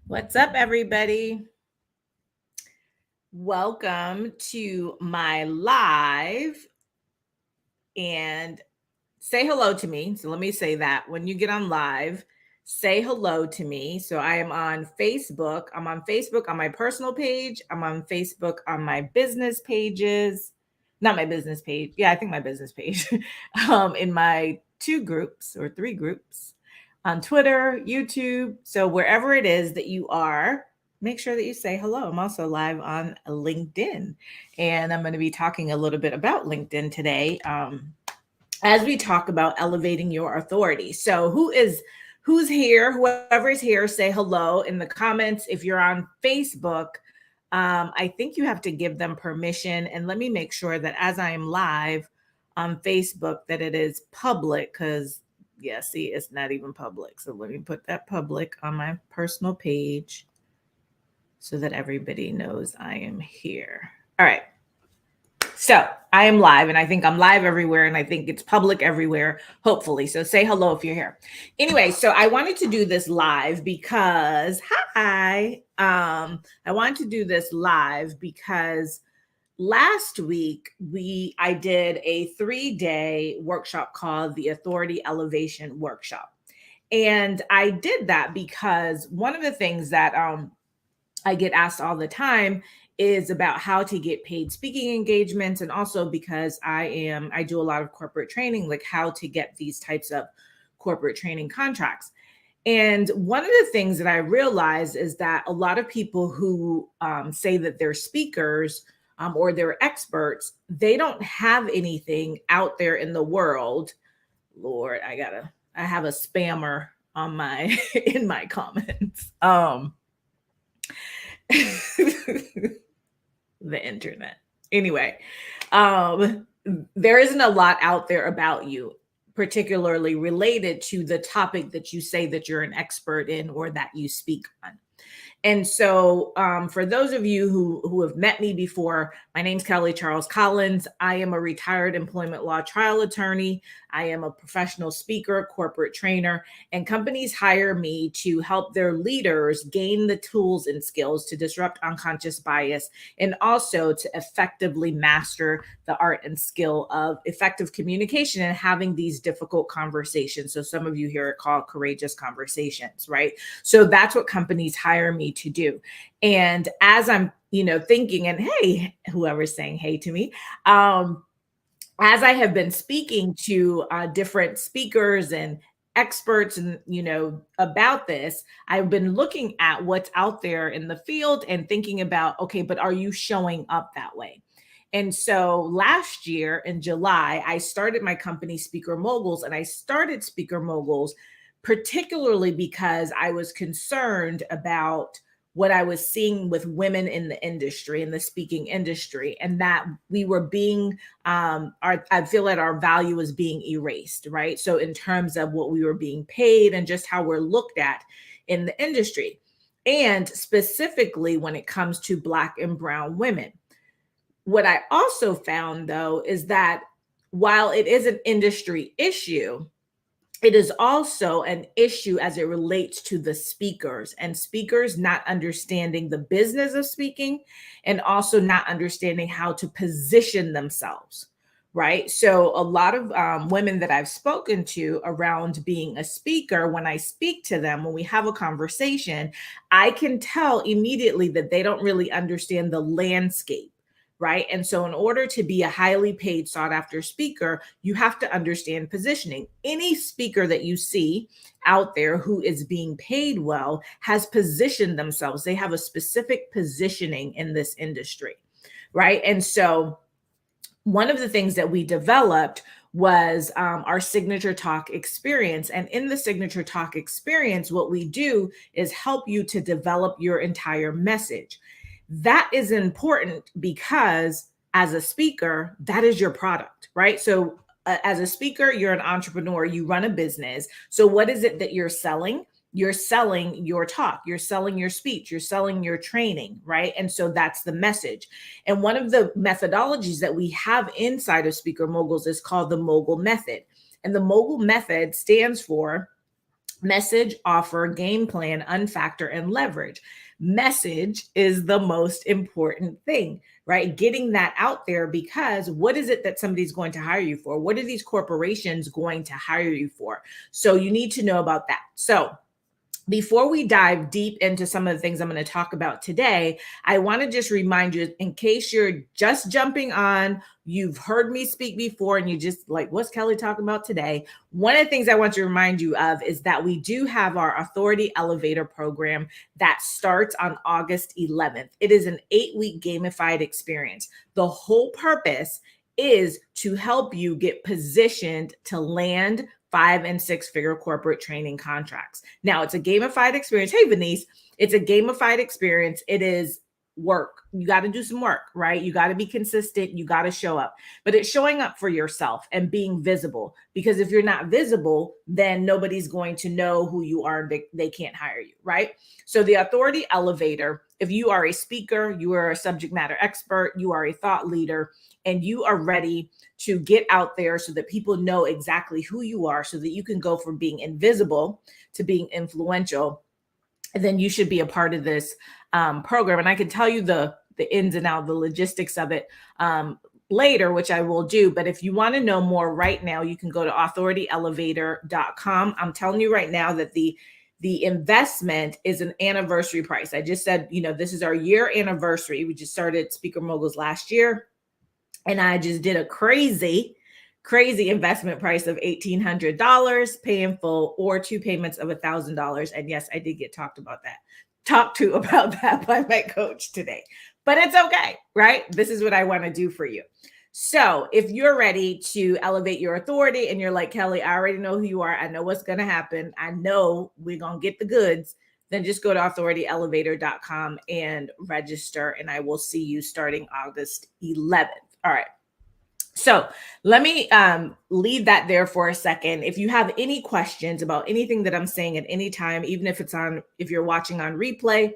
What's up, everybody? Welcome to my live, and say hello to me. So let me say that when you get on live, say hello to me. So I am on Facebook. I'm on Facebook on my personal page. I'm on Facebook on my business pages. Not my business page. Yeah, I think my business page. In my 2 groups or 3 groups on Twitter, YouTube. So wherever it is that you are, make sure that you say hello. I'm also live on LinkedIn, and I'm going to be talking a little bit about LinkedIn today. As we talk about elevating your authority. So who's here? Whoever is here, say hello in the comments. If you're on Facebook, I think you have to give them permission. And let me make sure that as I am live on Facebook, that it is public, because yeah, see, it's not even public. So let me put that public on my personal page so that everybody knows I am here. All right. So I am live, and I think I'm live everywhere, and I think it's public everywhere, hopefully. So say hello if you're here. Anyway, so I wanted to do this live because, I wanted to do this live because last week I did a 3-day workshop called the Authority Elevation Workshop. And I did that because one of the things that I get asked all the time is about how to get paid speaking engagements, and also because I do a lot of corporate training, like how to get these types of corporate training contracts. And one of the things that I realize is that a lot of people who say that they're speakers or they're experts, they don't have anything out there in the world. Lord, I have a spammer on my in my comments. The internet. Anyway, there isn't a lot out there about you, particularly related to the topic that you say that you're an expert in or that you speak on. And so for those of you who have met me before, my name's Kelly Charles Collins. I am a retired employment law trial attorney. I am a professional speaker, corporate trainer, and companies hire me to help their leaders gain the tools and skills to disrupt unconscious bias, and also to effectively master the art and skill of effective communication and having these difficult conversations. So some of you hear it called courageous conversations, right? So that's what companies hire me to do. And as I'm, thinking, and hey, whoever's saying hey to me, as I have been speaking to different speakers and experts and about this, I've been looking at what's out there in the field and thinking about, okay, but are you showing up that way? And so last year in July, I started my company Speaker Moguls, and I started Speaker Moguls particularly because I was concerned about what I was seeing with women in the industry, in the speaking industry, and that we were being, I feel that our value was being erased, right? So in terms of what we were being paid and just how we're looked at in the industry, and specifically when it comes to Black and brown women. What I also found, though, is that while it is an industry issue, it is also an issue as it relates to the speakers, and speakers not understanding the business of speaking, and also not understanding how to position themselves, right? So a lot of women that I've spoken to around being a speaker, when I speak to them, when we have a conversation, I can tell immediately that they don't really understand the landscape. Right. And so in order to be a highly paid, sought after speaker, you have to understand positioning. Any speaker that you see out there who is being paid well has positioned themselves. They have a specific positioning in this industry. Right. And so one of the things that we developed was our signature talk experience. And in the signature talk experience, what we do is help you to develop your entire message. That is important because as a speaker, that is your product, right? So as a speaker, you're an entrepreneur, you run a business. So what is it that you're selling? You're selling your talk, you're selling your speech, you're selling your training, right? And so that's the message. And one of the methodologies that we have inside of Speaker Moguls is called the Mogul Method. And the Mogul Method stands for message, offer, game plan, unfactor, and leverage. Message is the most important thing, right? Getting that out there, because what is it that somebody's going to hire you for? What are these corporations going to hire you for? So you need to know about that. So before we dive deep into some of the things I'm going to talk about today, I want to just remind you, in case you're just jumping on, you've heard me speak before and you just like, what's Kelly talking about today? One of the things I want to remind you of is that we do have our Authority Elevator program that starts on August 11th. It is an 8-week gamified experience. The whole purpose is to help you get positioned to land 5- and 6-figure corporate training contracts. Now, it's a gamified experience. Hey, Venice, it's a gamified experience. It is work. You got to do some work, right? You got to be consistent. You got to show up, but it's showing up for yourself and being visible, because if you're not visible, then nobody's going to know who you are. They can't hire you, right? So the Authority Elevator, if you are a speaker, you are a subject matter expert, you are a thought leader, and you are ready to get out there so that people know exactly who you are, so that you can go from being invisible to being influential, then you should be a part of this program. And I can tell you the ins and outs, the logistics of it later, which I will do. But if you want to know more right now, you can go to authorityelevator.com. I'm telling you right now that the investment is an anniversary price. I just said, this is our year anniversary. We just started Speaker Moguls last year. And I just did a crazy investment price of $1,800, pay in full, or 2 payments of $1,000. And yes, I did get talked about that by my coach today, but it's okay, right? This is what I want to do for you. So if you're ready to elevate your authority and you're like, Kelly, I already know who you are. I know what's going to happen. I know we're going to get the goods. Then just go to authorityelevator.com and register, and I will see you starting August 11th. All right. So let me leave that there for a second. If you have any questions about anything that I'm saying at any time, even if you're watching on replay,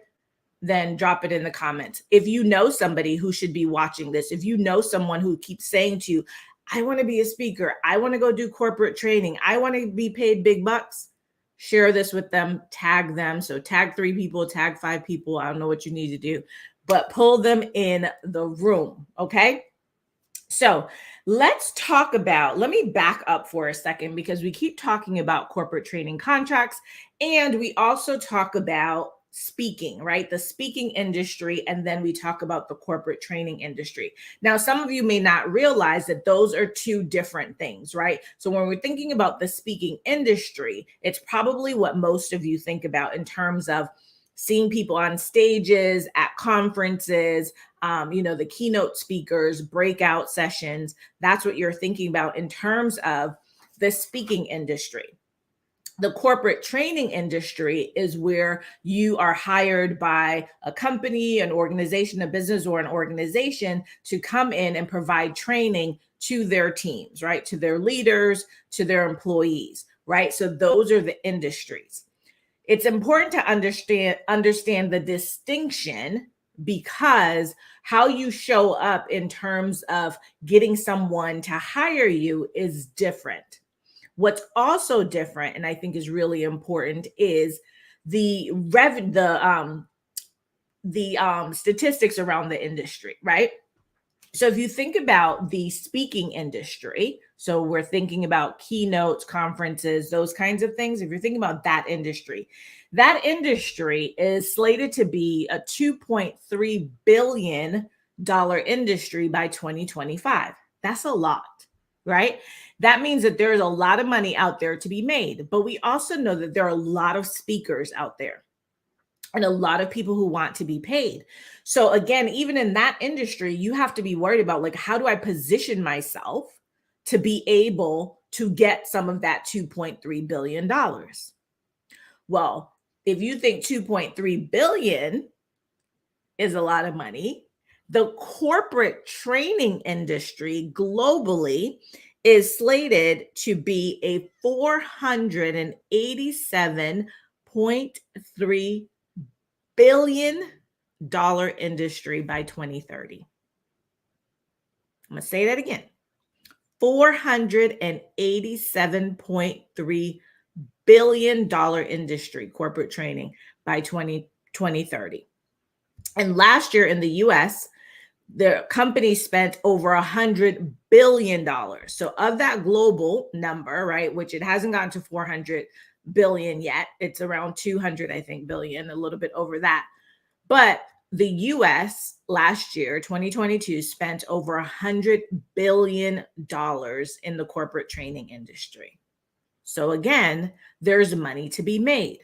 then drop it in the comments. If you know somebody who should be watching this, if you know someone who keeps saying to you, I want to be a speaker, I want to go do corporate training, I want to be paid big bucks, share this with them, tag them. So tag 3 people, tag 5 people. I don't know what you need to do, but pull them in the room. Okay. So let me back up for a second, because we keep talking about corporate training contracts, and we also talk about speaking, right? The speaking industry, and then we talk about the corporate training industry. Now, some of you may not realize that those are 2 different things, right? So when we're thinking about the speaking industry, it's probably what most of you think about in terms of seeing people on stages, at conferences, the keynote speakers, breakout sessions. That's what you're thinking about in terms of the speaking industry. The corporate training industry is where you are hired by a company, an organization, a business, or an organization to come in and provide training to their teams, right? To their leaders, to their employees, right? So those are the industries. It's important to understand the distinction, because how you show up in terms of getting someone to hire you is different. What's also different, and I think is really important, is the statistics around the industry, right? So if you think about the speaking industry, so we're thinking about keynotes, conferences, those kinds of things. If you're thinking about that industry is slated to be a $2.3 billion industry by 2025. That's a lot, right? That means that there's a lot of money out there to be made. But we also know that there are a lot of speakers out there, and a lot of people who want to be paid. So again, even in that industry, you have to be worried about, like, how do I position myself to be able to get some of that $2.3 billion? Well, if you think 2.3 billion is a lot of money, the corporate training industry globally is slated to be a $480.3 billion industry by 2030. I'm going to say that again. $487.3 billion industry, corporate training by 2030. And last year in the US, the company spent over $100 billion. So of that global number, right, which it hasn't gotten to 400 billion yet, it's around 200, I think, billion, a little bit over that. But the US last year, 2022, spent over $100 billion in the corporate training industry. So again, there's money to be made.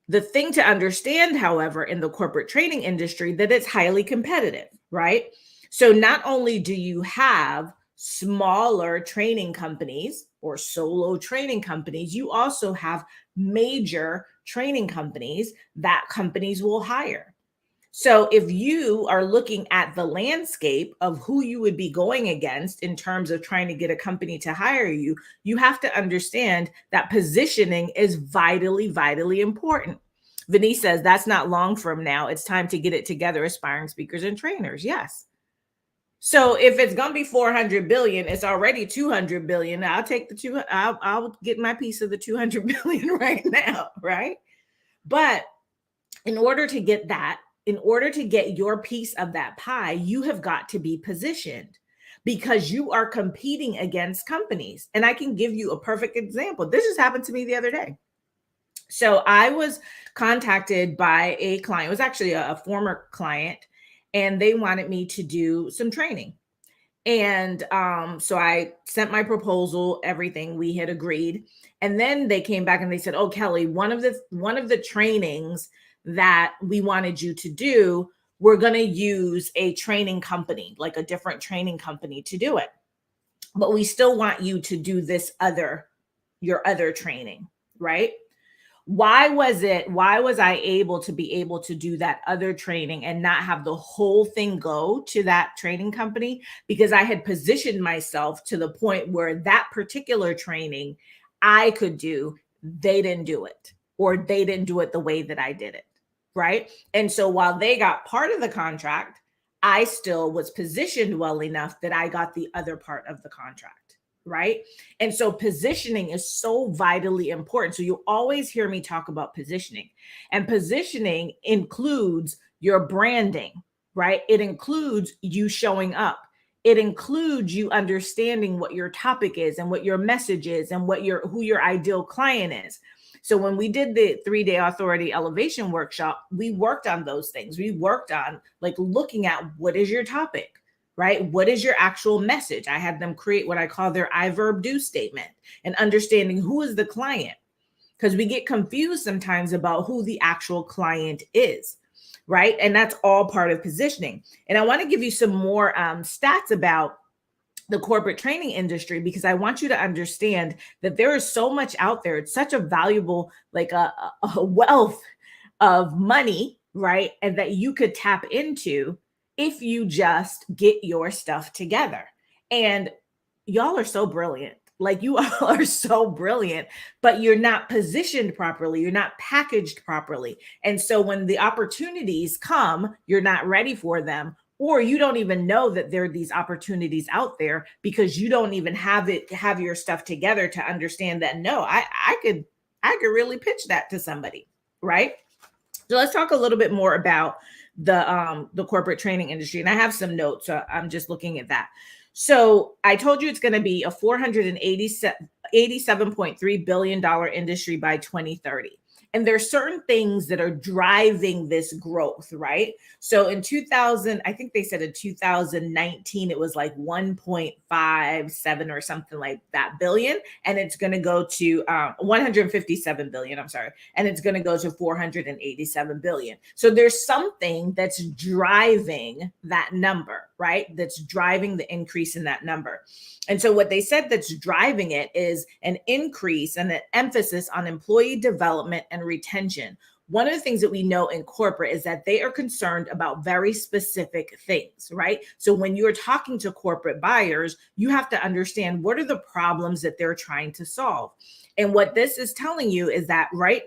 The thing to understand, however, in the corporate training industry, that it's highly competitive, right? So not only do you have smaller training companies or solo training companies, you also have major training companies that companies will hire. So if you are looking at the landscape of who you would be going against in terms of trying to get a company to hire you, you have to understand that positioning is vitally, vitally important. Venice says that's not long from now. It's time to get it together, aspiring speakers and trainers. Yes. So if it's going to be 400 billion, it's already 200 billion. I'll take the two. I'll get my piece of the 200 billion right now. Right. But in order to get that, in order to get your piece of that pie, you have got to be positioned because you are competing against companies. And I can give you a perfect example. This just happened to me the other day. So I was contacted by a client. It was actually a former client, and they wanted me to do some training. And so I sent my proposal, everything we had agreed. And then they came back and they said, "Oh, Kelly, one of the trainings that we wanted you to do, we're going to use a training company, like a different training company to do it. But we still want you to do your other training," right? Why was I able to do that other training and not have the whole thing go to that training company? Because I had positioned myself to the point where that particular training I could do, they didn't do it, or they didn't do it the way that I did it. Right. And so while they got part of the contract, I still was positioned well enough that I got the other part of the contract. Right. And so positioning is so vitally important. So you always hear me talk about positioning, and positioning includes your branding, right? It includes you showing up. It includes you understanding what your topic is and what your message is and who your ideal client is. So when we did the 3-day authority elevation workshop, we worked on those things. We worked on like looking at what is your topic, right? What is your actual message? I had them create what I call their I verb do statement, and understanding who is the client, because we get confused sometimes about who the actual client is, right? And that's all part of positioning. And I want to give you some more stats about the corporate training industry, because I want you to understand that there is so much out there. It's such a valuable, like a wealth of money, right? And that you could tap into if you just get your stuff together. And y'all are so brilliant. Like, you all are so brilliant, but you're not positioned properly. You're not packaged properly. And so when the opportunities come, you're not ready for them, or you don't even know that there are these opportunities out there because you don't even have your stuff together to understand that, no, I could really pitch that to somebody, right? So let's talk a little bit more about the corporate training industry. And I have some notes, so I'm just looking at that. So I told you it's going to be a $487.3 billion industry by 2030. And there's certain things that are driving this growth, right? So in 2000, I think they said in 2019, it was like 1.57 or something like that billion. And it's going to go to 157 billion, I'm sorry. And it's going to go to 487 billion. So there's something that's driving that number, right? That's driving the increase in that number. And so what they said that's driving it is an increase and an emphasis on employee development and retention. One of the things that we know in corporate is that they are concerned about very specific things, right? So when you're talking to corporate buyers, you have to understand what are the problems that they're trying to solve. And what this is telling you is that, right,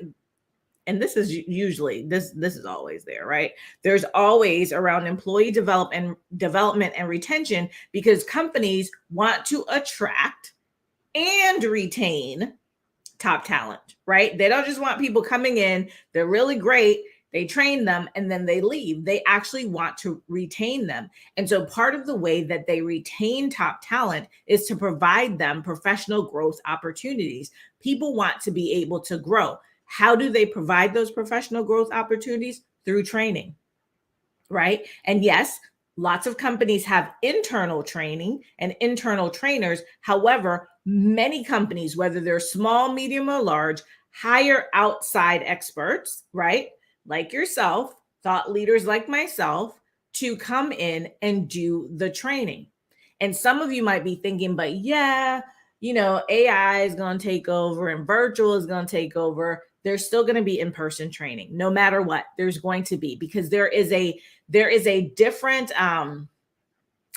and this is usually this is always there, right? There's always around employee development and retention, because companies want to attract and retain top talent, right? They don't just want people coming in, they're really great, they train them, and then they leave. They actually want to retain them. And so part of the way that they retain top talent is to provide them professional growth opportunities. People want to be able to grow. How do they provide those professional growth opportunities? Through training, right? And yes, lots of companies have internal training and internal trainers. However, many companies, whether they're small, medium, or large, hire outside experts, right? Like yourself, thought leaders like myself, to come in and do the training. And some of you might be thinking, but yeah, AI is going to take over and virtual is going to take over. There's still going to be in-person training. No matter what, there's going to be, because there is a different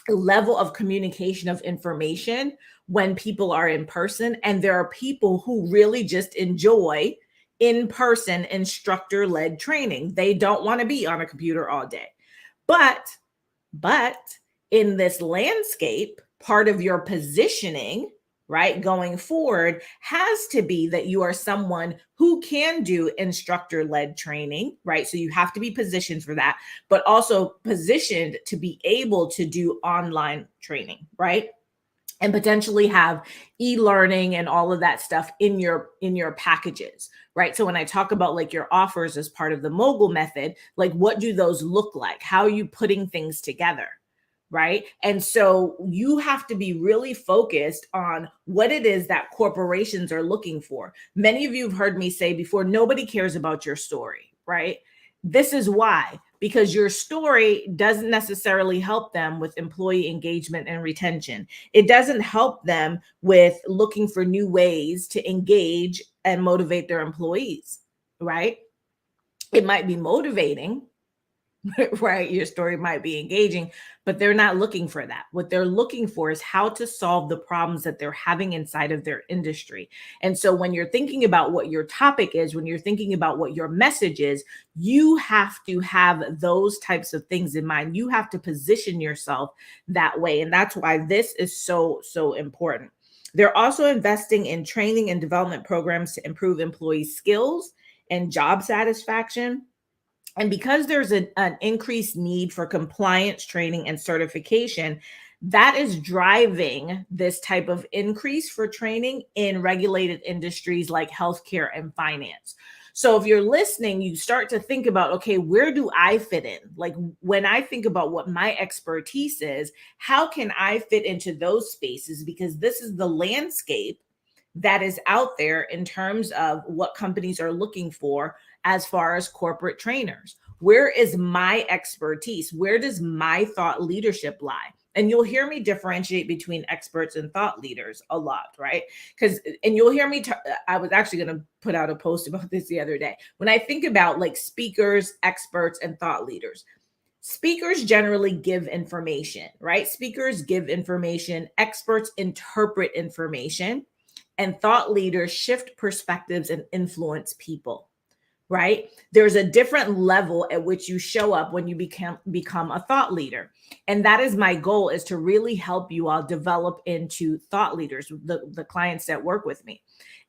level of communication of information when people are in person. And there are people who really just enjoy in-person instructor-led training. They don't want to be on a computer all day. But in this landscape, part of your positioning, right, going forward, has to be that you are someone who can do instructor-led training, right? So you have to be positioned for that, but also positioned to be able to do online training, right? And potentially have e-learning and all of that stuff in your packages, right? So when I talk about like your offers as part of the mogul method, like what do those look like? How are you putting things together? Right. And so you have to be really focused on what it is that corporations are looking for. Many of you have heard me say before, nobody cares about your story, right? This is why, because your story doesn't necessarily help them with employee engagement and retention. It doesn't help them with looking for new ways to engage and motivate their employees, right? It might be motivating, right? Your story might be engaging, but they're not looking for that. What they're looking for is how to solve the problems that they're having inside of their industry. And so when you're thinking about what your topic is, when you're thinking about what your message is, you have to have those types of things in mind. You have to position yourself that way. And that's why this is so, so important. They're also investing in training and development programs to improve employee skills and job satisfaction. And because there's an increased need for compliance training and certification, that is driving this type of increase for training in regulated industries like healthcare and finance. So if you're listening, you start to think about, okay, where do I fit in? Like when I think about what my expertise is, how can I fit into those spaces? Because this is the landscape that is out there in terms of what companies are looking for as far as corporate trainers. Where is my expertise? Where does my thought leadership lie? And you'll hear me differentiate between experts and thought leaders a lot, right? And you'll hear me, I was actually going to put out a post about this the other day. When I think about like speakers, experts, and thought leaders, speakers generally give information, right? Speakers give information, experts interpret information, and thought leaders shift perspectives and influence people, right? There's a different level at which you show up when you become a thought leader. And that is my goal, is to really help you all develop into thought leaders, the clients that work with me.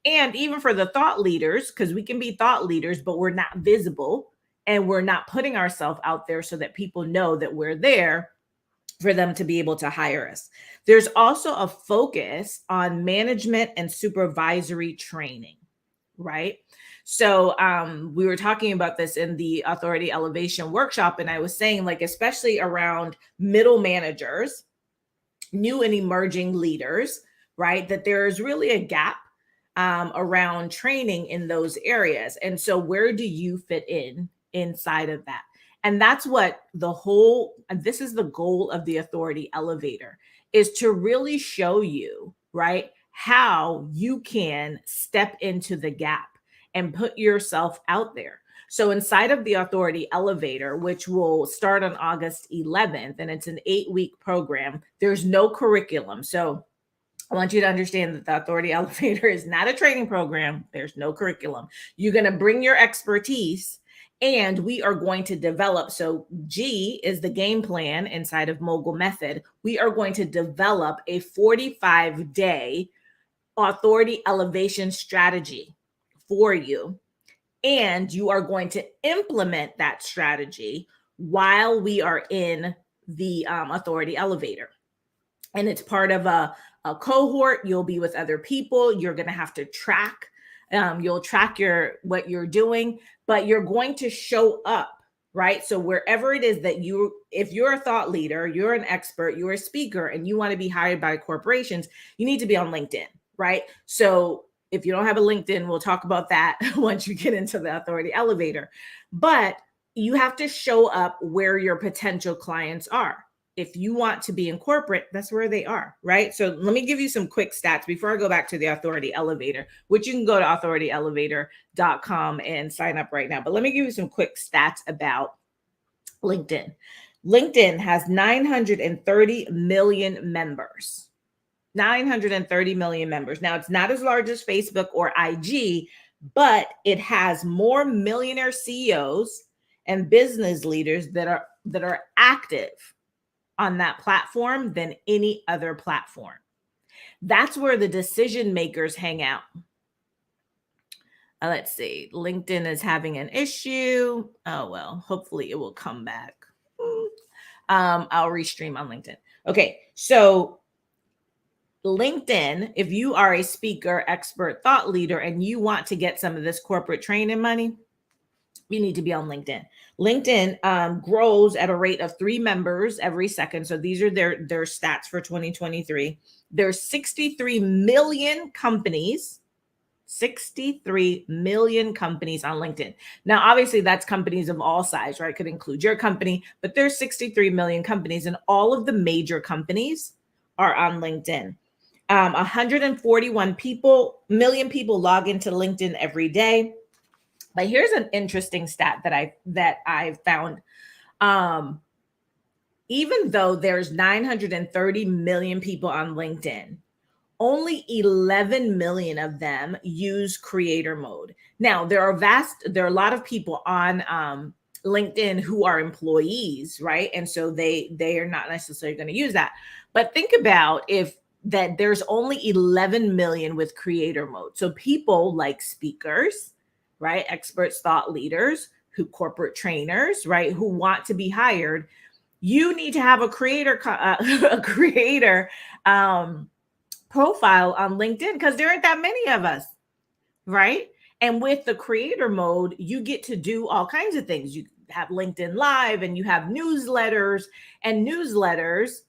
And even for the thought leaders, because we can be thought leaders, but we're not visible and we're not putting ourselves out there so that people know that we're there for them to be able to hire us. There's also a focus on management and supervisory training, right? So we were talking about this in the authority elevation workshop, and I was saying, like, especially around middle managers, new and emerging leaders, right, that there is really a gap around training in those areas. And so where do you fit in inside of that? And that's what and this is the goal of the authority elevator, is to really show you, right, how you can step into the gap and put yourself out there. So inside of the authority elevator, which will start on August 11th, and it's an 8-week program, there's no curriculum. So I want you to understand that the Authority Elevator is not a training program. There's no curriculum. You're going to bring your expertise and we are going to develop. So, G is the game plan inside of Mogul Method. We are going to develop a 45-day authority elevation strategy for you. And you are going to implement that strategy while we are in the Authority Elevator. And it's part of a cohort. You'll be with other people. You're going to have to track. You'll track what you're doing, but you're going to show up, right? So wherever it is that if you're a thought leader, you're an expert, you're a speaker, and you want to be hired by corporations, you need to be on LinkedIn, right? So if you don't have a LinkedIn, we'll talk about that once you get into the Authority Elevator. But you have to show up where your potential clients are. If you want to be in corporate, that's where they are, right? So let me give you some quick stats before I go back to the Authority Elevator, which you can go to authorityelevator.com and sign up right now. But let me give you some quick stats about LinkedIn. LinkedIn has 930 million members. 930 million members. Now, it's not as large as Facebook or IG, but it has more millionaire CEOs and business leaders that are active on that platform than any other platform. That's where the decision makers hang out. Let's see. LinkedIn is having an issue. Oh, well, hopefully it will come back. I'll restream on LinkedIn. Okay, so LinkedIn, if you are a speaker, expert, thought leader, and you want to get some of this corporate training money, you need to be on LinkedIn. LinkedIn grows at a rate of 3 members every second. So these are their stats for 2023. There's 63 million companies. 63 million companies on LinkedIn. Now, obviously, that's companies of all size, right? Could include your company, but there's 63 million companies, and all of the major companies are on LinkedIn. 141 million people log into LinkedIn every day. But here's an interesting stat that I found. Even though there's 930 million people on LinkedIn, only 11 million of them use creator mode. Now, there are a lot of people on LinkedIn who are employees, right? And so they are not necessarily going to use that. But think about that there's only 11 million with creator mode. So people like speakers, right? Experts, thought leaders, corporate trainers, right? Who want to be hired. You need to have a creator profile on LinkedIn because there aren't that many of us, right? And with the creator mode, you get to do all kinds of things. You have LinkedIn Live and you have newsletters, and newsletters,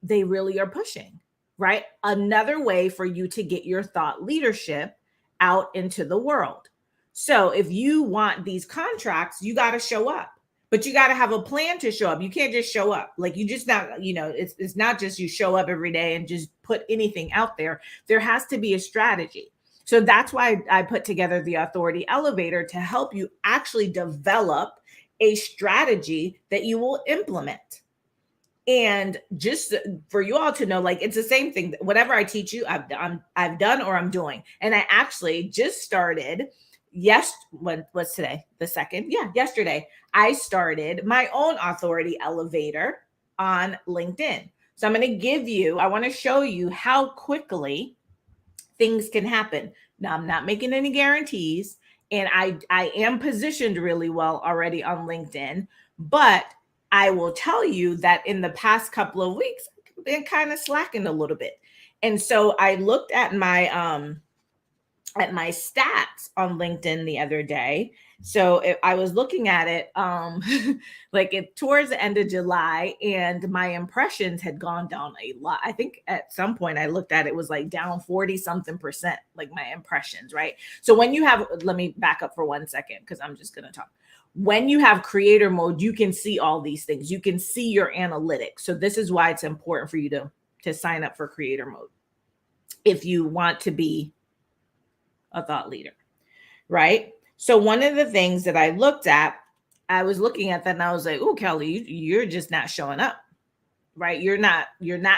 they really are pushing, right? Another way for you to get your thought leadership out into the world. So if you want these contracts, you got to show up. But you got to have a plan to show up. You can't just show up. Like you just not, it's not just you show up every day and just put anything out there. There has to be a strategy. So that's why I put together the Authority Elevator to help you actually develop a strategy that you will implement. And just for you all to know, like, it's the same thing. Whatever I teach you, I've done or I'm doing. And I actually just started what's today? The 2nd? Yeah, yesterday. I started my own Authority Elevator on LinkedIn. So I'm going to I want to show you how quickly things can happen. Now, I'm not making any guarantees, and I am positioned really well already on LinkedIn, but I will tell you that in the past couple of weeks, I've been kind of slacking a little bit. And so I looked at my stats on LinkedIn the other day. So I was looking at it towards the end of July, and my impressions had gone down a lot. I think at some point I looked at it was like down 40 something %, like my impressions, right? So when you have, let me back up for 1 second because I'm just going to talk. When you have creator mode, you can see all these things. You can see your analytics. So this is why it's important for you to sign up for creator mode if you want to be a thought leader, right? So one of the things that I looked at, I was looking at that and I was like, oh, Kelly, you're just not showing up, right? You're not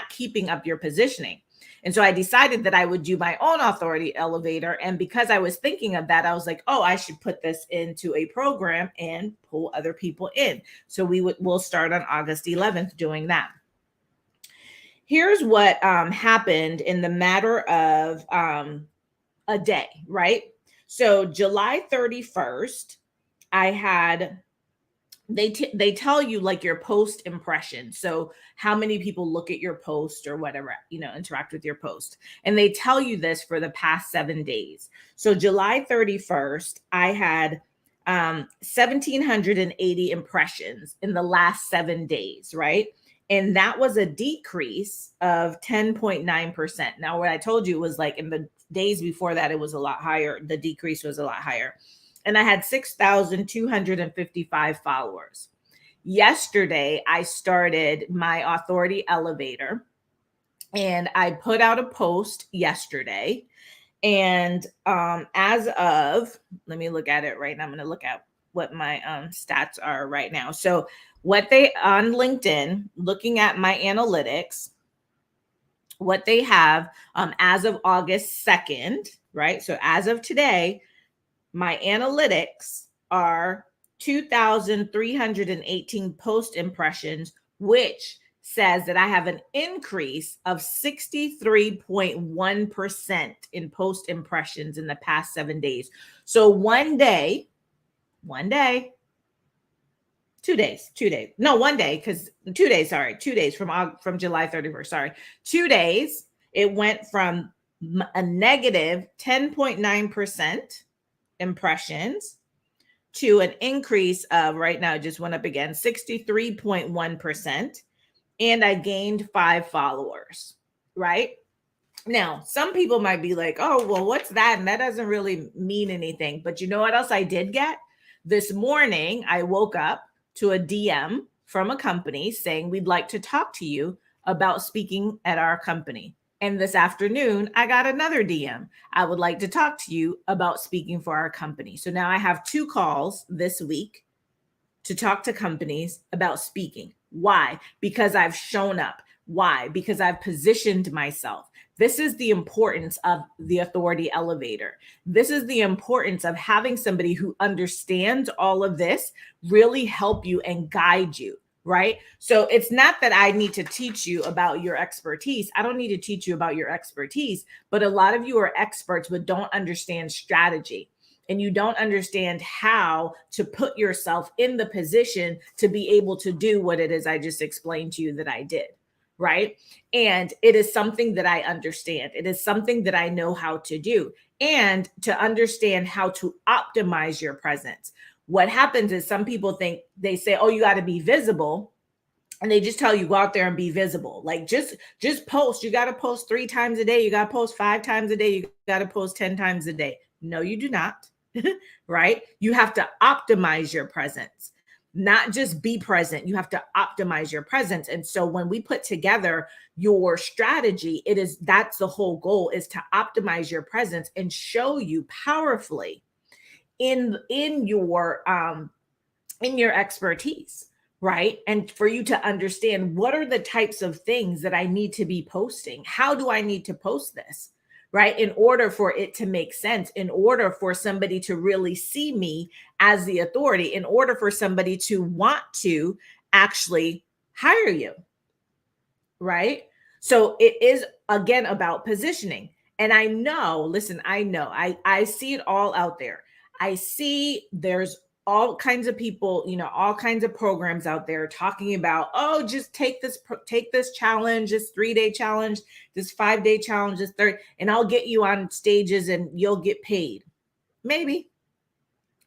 keeping up your positioning. And so I decided that I would do my own authority elevator. And because I was thinking of that, I was like, oh, I should put this into a program and pull other people in. So we'll start on August 11th doing that. Here's what happened in the matter of a day, right? So July 31st, I had they tell you like your post impression. So how many people look at your post or whatever, interact with your post. And they tell you this for the past 7 days. So July 31st, I had 1,780 impressions in the last 7 days, right? And that was a decrease of 10.9%. Now, what I told you was like in the days before that, it was a lot higher. The decrease was a lot higher. And I had 6,255 followers. Yesterday, I started my authority elevator and I put out a post yesterday. And as of, let me look at it right now. I'm going to look at what my stats are right now. So what they on LinkedIn, looking at my analytics, what they have as of August 2nd, right? So as of today, my analytics are 2,318 post impressions, which says that I have an increase of 63.1% in post impressions in the past 7 days. So one day, 2 days, no, 1 day, because 2 days, sorry, 2 days from July 31st, sorry, 2 days, it went from a negative 10.9% impressions to an increase of, right now, it just went up again, 63.1%. And I gained 5 followers, right? Now, some people might be like, oh, well, what's that? And that doesn't really mean anything. But you know what else I did get? This morning, I woke up to a DM from a company saying, we'd like to talk to you about speaking at our company. And this afternoon, I got another DM. I would like to talk to you about speaking for our company. So now I have 2 calls this week to talk to companies about speaking. Why? Because I've shown up. Why? Because I've positioned myself. This is the importance of the authority elevator. This is the importance of having somebody who understands all of this really help you and guide you. Right? So it's not that I need to teach you about your expertise. I don't need to teach you about your expertise, but a lot of you are experts but don't understand strategy. And you don't understand how to put yourself in the position to be able to do what it is I just explained to you that I did. Right? And it is something that I understand. It is something that I know how to do, and to understand how to optimize your presence. What happens is some people think, they say, oh, you got to be visible. And they just tell you, go out there and be visible. Like just post. You got to post 3 times a day. You got to post 5 times a day. You got to post 10 times a day. No, you do not. Right? You have to optimize your presence, not just be present. You have to optimize your presence. And so when we put together your strategy, that's the whole goal, is to optimize your presence and show you powerfully in your expertise, right? And for you to understand, what are the types of things that I need to be posting? How do I need to post this, right? In order for it to make sense, in order for somebody to really see me as the authority, in order for somebody to want to actually hire you, right? So it is, again, about positioning. And I know, listen, I see it all out there. I see there's all kinds of people, all kinds of programs out there talking about, oh, just take this challenge, this 3-day challenge, this 5-day challenge, this 30, and I'll get you on stages and you'll get paid. Maybe,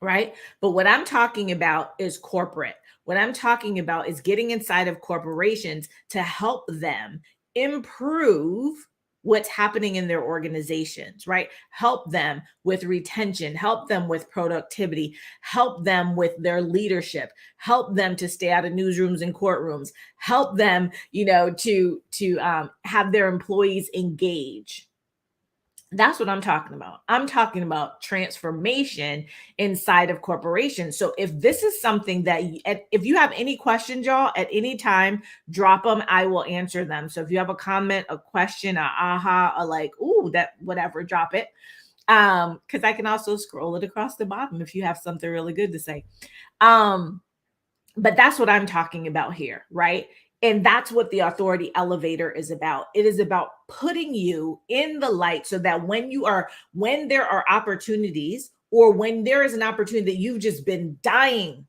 right? But what I'm talking about is corporate. What I'm talking about is getting inside of corporations to help them improve what's happening in their organizations, right? Help them with retention, help them with productivity, help them with their leadership, help them to stay out of newsrooms and courtrooms, help them, to have their employees engage. That's what I'm talking about. I'm talking about transformation inside of corporations. So if this is something that if you have any questions, y'all, at any time, drop them. I will answer them. So if you have a comment, a question, a aha, a like, ooh, that whatever, drop it. Because I can also scroll it across the bottom if you have something really good to say. Um, but that's what I'm talking about here, right? And that's what the authority elevator is about. It is about putting you in the light so that when there are opportunities, or when there is an opportunity that you've just been dying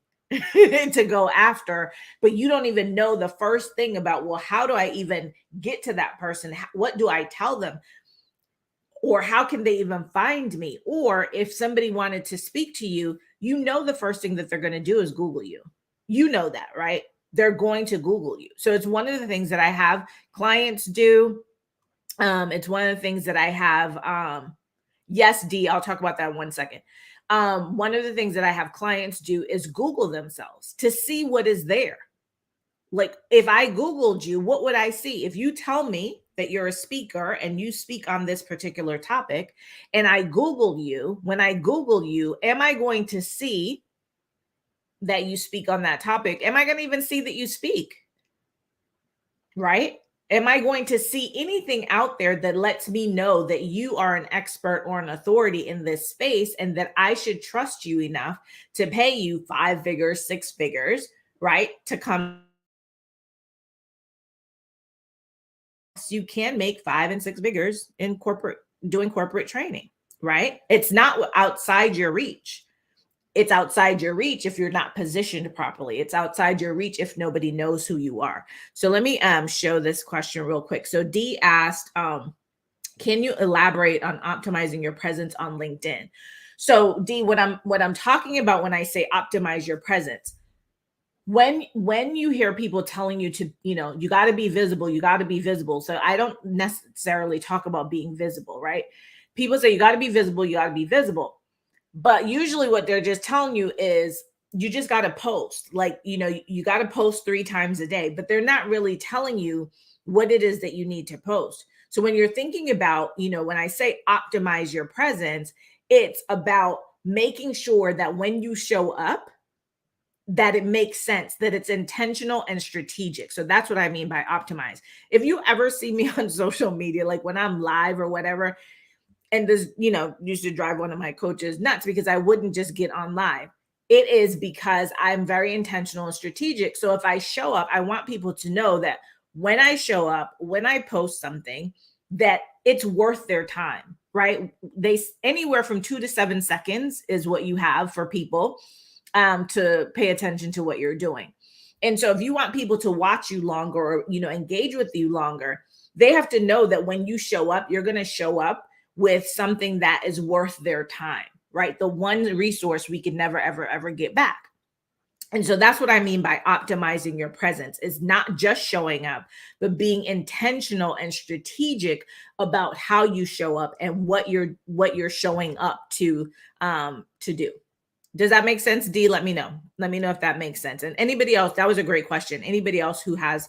to go after, but you don't even know the first thing about, well, how do I even get to that person? What do I tell them? Or how can they even find me? Or if somebody wanted to speak to you, you know, the first thing that they're going to do is Google you. You know that, right? They're going to Google you. So it's one of the things that I have clients do. It's one of the things that I have. Yes, D, I'll talk about that in 1 second. One of the things that I have clients do is Google themselves to see what is there. Like, if I Googled you, what would I see? If you tell me that you're a speaker and you speak on this particular topic, and I Google you, when I Google you, am I going to see that you speak on that topic? Am I going to even see that you speak? Right? Am I going to see anything out there that lets me know that you are an expert or an authority in this space, and that I should trust you enough to pay you 5 figures, 6 figures, right? To come. You can make 5 and 6 figures in corporate, doing corporate training, right? It's not outside your reach. It's outside your reach if you're not positioned properly. It's outside your reach if nobody knows who you are. So let me show this question real quick. So D asked, can you elaborate on optimizing your presence on LinkedIn? So D, what I'm talking about when I say optimize your presence, when you hear people telling you to, you got to be visible, you got to be visible. So I don't necessarily talk about being visible, right? People say you got to be visible, you got to be visible. But usually what they're just telling you is you just got to post. Like, you got to post 3 times a day, but they're not really telling you what it is that you need to post. So when you're thinking about, when I say optimize your presence, it's about making sure that when you show up, that it makes sense, that it's intentional and strategic. So that's what I mean by optimize. If you ever see me on social media, like when I'm live or whatever, and this, used to drive one of my coaches nuts because I wouldn't just get on live. It is because I'm very intentional and strategic. So if I show up, I want people to know that when I show up, when I post something, that it's worth their time, right? They anywhere from 2 to 7 seconds is what you have for people to pay attention to what you're doing. And so if you want people to watch you longer, or engage with you longer, they have to know that when you show up, you're going to show up with something that is worth their time, right? The one resource we can never, ever, ever get back. And so that's what I mean by optimizing your presence, is not just showing up, but being intentional and strategic about how you show up and what you're showing up to do. Does that make sense? D, let me know. Let me know if that makes sense. And anybody else, that was a great question. Anybody else who has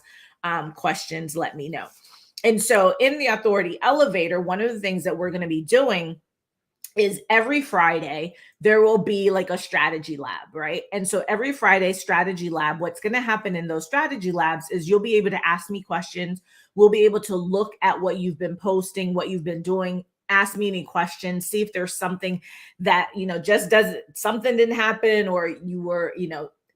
questions, let me know. And so in the authority elevator, one of the things that we're going to be doing is every Friday, there will be like a strategy lab, right? And so every Friday strategy lab, what's going to happen in those strategy labs is you'll be able to ask me questions. We'll be able to look at what you've been posting, what you've been doing, ask me any questions, see if there's something that, just doesn't, something didn't happen, or you were,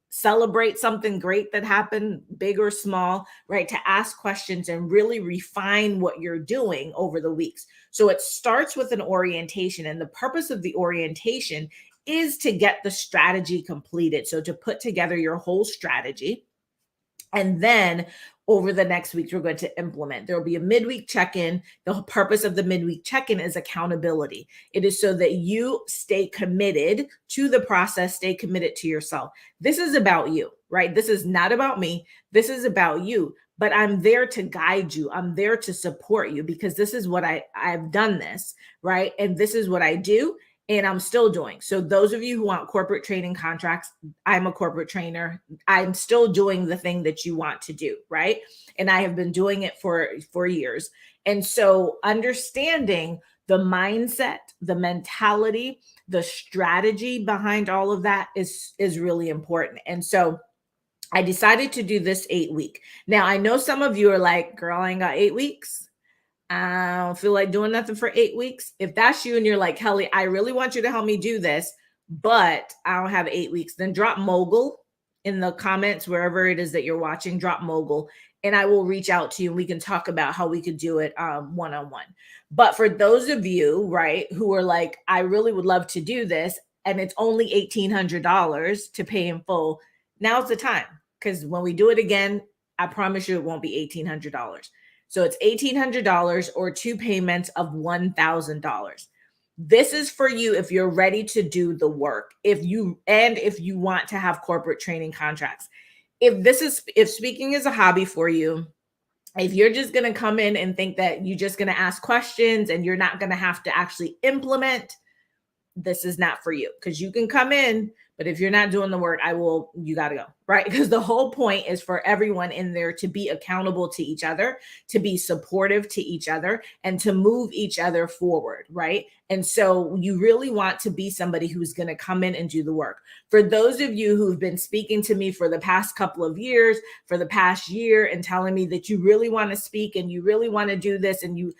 celebrate something great that happened, big or small, right? To ask questions and really refine what you're doing over the weeks. So it starts with an orientation, and the purpose of the orientation is to get the strategy completed. So to put together your whole strategy. And then over the next week, we're going to implement. There will be a midweek check-in. The purpose of the midweek check-in is accountability. It is so that you stay committed to the process, stay committed to yourself. This is about you, right? This is not about me. This is about you. But I'm there to guide you. I'm there to support you, because this is what I've done this, right? And this is what I do. And I'm still doing. So those of you who want corporate training contracts, I'm a corporate trainer. I'm still doing the thing that you want to do, right? And I have been doing it for years. And so understanding The mindset, the mentality, the strategy behind all of that is really important. And so I decided to do this 8 week. Now, I know some of you are like, girl, I ain't got 8 weeks. I don't feel like doing nothing for 8 weeks. If that's you and you're like, Kelly, I really want you to help me do this, but I don't have 8 weeks, then drop mogul in the comments, wherever it is that you're watching, drop mogul, and I will reach out to you and we can talk about how we could do it one-on-one. But for those of you, right, who are like, I really would love to do this, and it's only $1,800 to pay in full, now's the time. Because when we do it again, I promise you it won't be $1,800. So it's $1,800 or 2 payments of $1,000. This is for you if you're ready to do the work. If you want to have corporate training contracts. If speaking is a hobby for you, if you're just going to come in and think that you're just going to ask questions and you're not going to have to actually implement, this is not for you, because you can come in, but if you're not doing the work, you got to go, right? Because the whole point is for everyone in there to be accountable to each other, to be supportive to each other, and to move each other forward, right? And so you really want to be somebody who's going to come in and do the work. For those of you who've been speaking to me for the past couple of years, for the past year, and telling me that you really want to speak and you really want to do this, and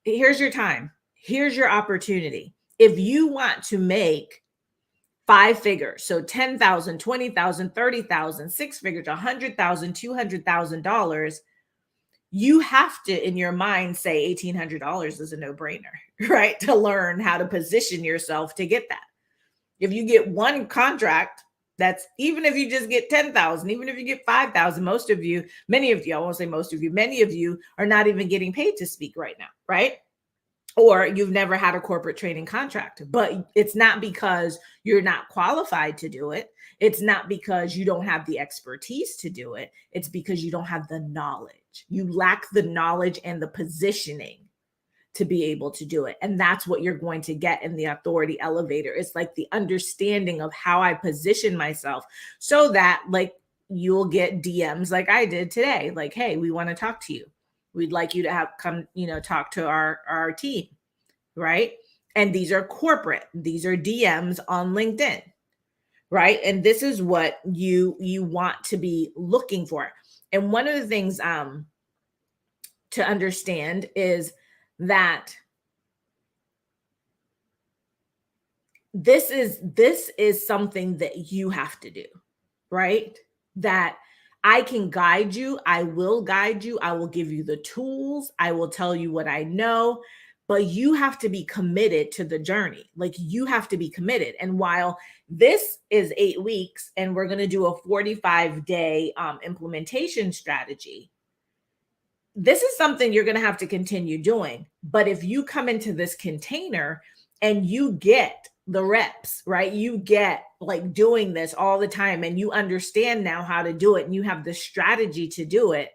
here's your time. Here's your opportunity. If you want to make 5 figures, so 10,000, 20,000, 30,000, 6 figures, 100,000, $200,000, you have to, in your mind, say $1,800 is a no-brainer, right? To learn how to position yourself to get that. If you get one contract, that's, even if you just get 10,000, even if you get 5,000, many of you, I won't say most of you, many of you are not even getting paid to speak right now, right? Or you've never had a corporate training contract, but it's not because you're not qualified to do it. It's not because you don't have the expertise to do it. It's because you don't have the knowledge. You lack the knowledge and the positioning to be able to do it. And that's what you're going to get in the authority elevator. It's like the understanding of how I position myself so that, like, you'll get DMs like I did today. Like, hey, we want to talk to you. We'd like you to come, talk to our team, right? And these are corporate. These are DMs on LinkedIn, right? And this is what you want to be looking for. And one of the things to understand is that this is something that you have to do, right? That I can guide you. I will guide you. I will give you the tools. I will tell you what I know, but you have to be committed to the journey. Like, you have to be committed. And while this is 8 weeks and we're going to do a 45-day implementation strategy, this is something you're going to have to continue doing. But if you come into this container and you get the reps, right? You get like doing this all the time and you understand now how to do it and you have the strategy to do it,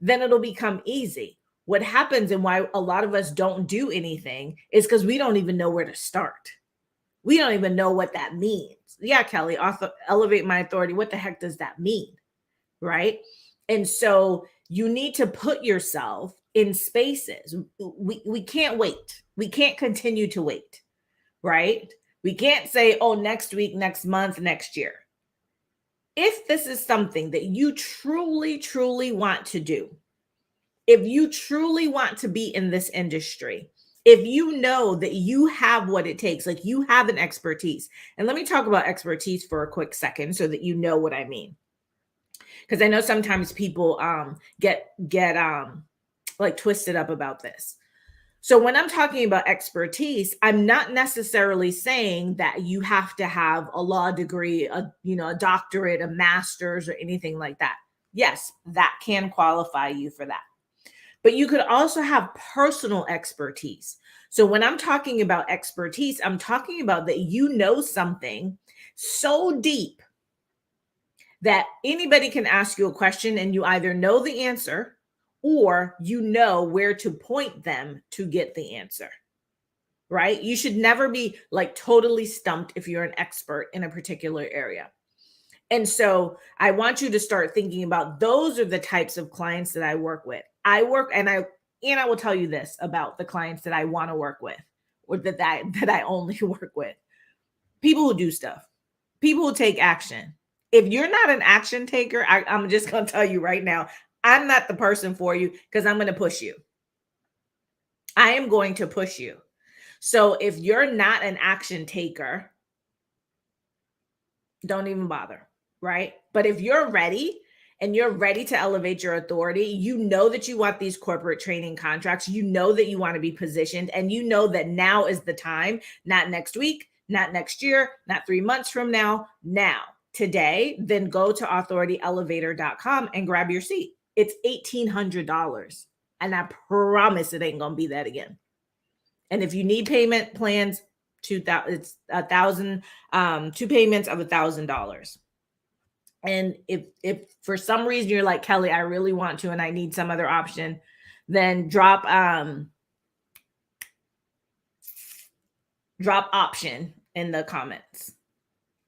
then it'll become easy. What happens and why a lot of us don't do anything is because we don't even know where to start. We don't even know what that means. Yeah, Kelly, elevate my authority. What the heck does that mean? Right? And so you need to put yourself in spaces. We can't wait. We can't continue to wait. Right? We can't say, oh, next week, next month, next year. If this is something that you truly, truly want to do, if you truly want to be in this industry, if you know that you have what it takes, like you have an expertise, and let me talk about expertise for a quick second so that you know what I mean. Because I know sometimes people get like twisted up about this. So when I'm talking about expertise, I'm not necessarily saying that you have to have a law degree, a doctorate, a master's, or anything like that. Yes, that can qualify you for that. But you could also have personal expertise. So when I'm talking about expertise, I'm talking about that you know something so deep that anybody can ask you a question and you either know the answer or you know where to point them to get the answer, right? You should never be like totally stumped if you're an expert in a particular area. And so I want you to start thinking about those are the types of clients that I work with. And I will tell you this about the clients that I want to work with, or that I only work with. People who do stuff, people who take action. If you're not an action taker, I'm just going to tell you right now, I'm not the person for you, because I'm going to push you. I am going to push you. So if you're not an action taker, don't even bother, right? But if you're ready and you're ready to elevate your authority, you know that you want these corporate training contracts, you know that you want to be positioned, and you know that now is the time, not next week, not next year, not 3 months from now, today, then go to authorityelevator.com and grab your seat. It's $1,800. And I promise it ain't going to be that again. And if you need payment plans, it's $1,000, 2 payments of $1,000. And if for some reason you're like, Kelly, I really want to, and I need some other option, then drop option in the comments.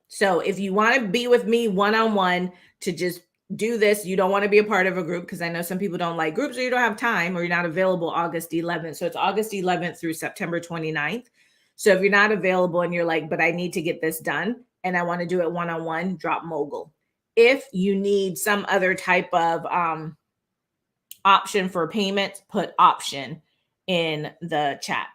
So if you want to be with me one-on-one to just do this, you don't want to be a part of a group, because I know some people don't like groups, or you don't have time, or you're not available August 11th. So it's August 11th through September 29th. So if you're not available and you're like, but I need to get this done and I want to do it one-on-one, drop mogul. If you need some other type of option for payment, put option in the chat.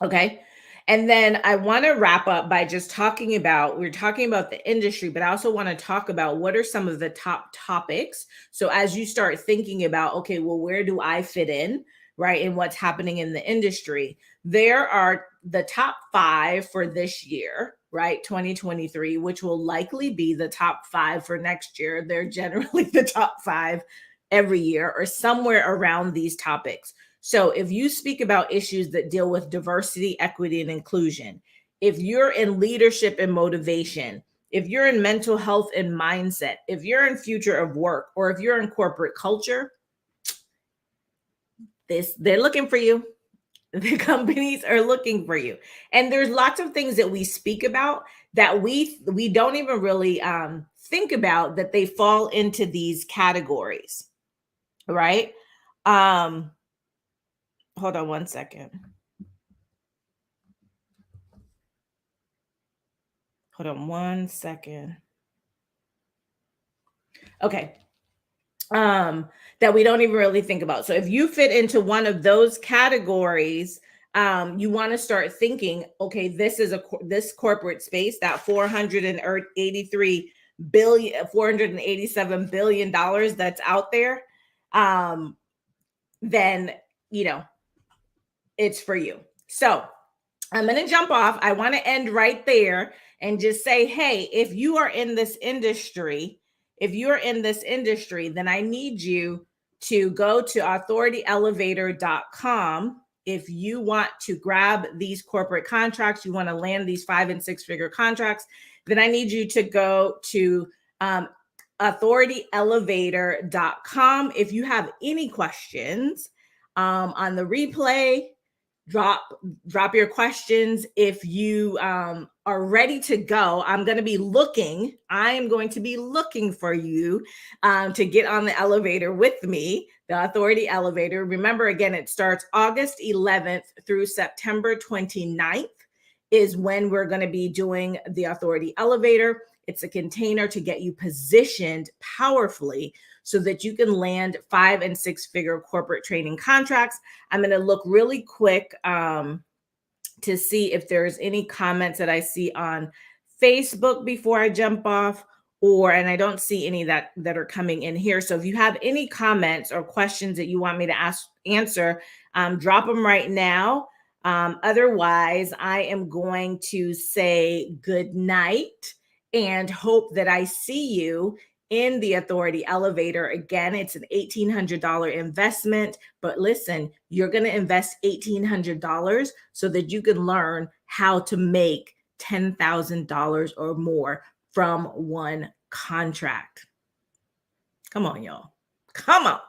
Okay. And then I want to wrap up by just talking about, we're talking about the industry, but I also want to talk about what are some of the top topics. So as you start thinking about, okay, well, where do I fit in, right? And what's happening in the industry, there are the top 5 for this year, right? 2023, which will likely be the top 5 for next year. They're generally the top 5 every year, or somewhere around these topics. So if you speak about issues that deal with diversity, equity, and inclusion, if you're in leadership and motivation, if you're in mental health and mindset, if you're in future of work, or if you're in corporate culture, they're looking for you. The companies are looking for you. And there's lots of things that we speak about that we don't even really think about, that they fall into these categories, right? Hold on one second. Hold on one second. Okay. That we don't even really think about. So if you fit into one of those categories, you want to start thinking, okay, this is this corporate space, that $487 billion that's out there, then, it's for you. So I'm going to jump off. I want to end right there and just say, hey, if you are in this industry, then I need you to go to authorityelevator.com. If you want to grab these corporate contracts, you want to land these 5- and 6-figure contracts, then I need you to go to authorityelevator.com. If you have any questions on the replay, drop your questions. If you are ready to go, I am going to be looking for you to get on the elevator with me, the Authority Elevator. Remember, again, it starts August 11th through September 29th is when we're going to be doing the Authority Elevator. It's a container to get you positioned powerfully so that you can land 5- and 6-figure corporate training contracts. I'm going to look really quick to see if there's any comments that I see on Facebook before I jump off, and I don't see any that are coming in here. So if you have any comments or questions that you want me to answer, drop them right now. Otherwise, I am going to say good night and hope that I see you in the Authority Elevator. Again, it's an $1,800 investment, but listen, you're going to invest $1,800 so that you can learn how to make $10,000 or more from one contract. Come on, y'all. Come on.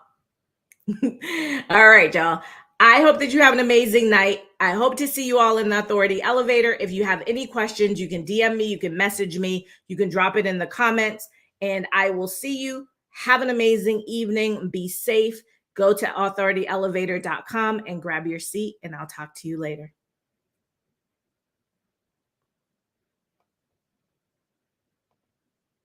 All right, y'all. I hope that you have an amazing night. I hope to see you all in the Authority Elevator. If you have any questions, you can DM me, you can message me, you can drop it in the comments, and I will see you. Have an amazing evening. Be safe. Go to authorityelevator.com and grab your seat, and I'll talk to you later.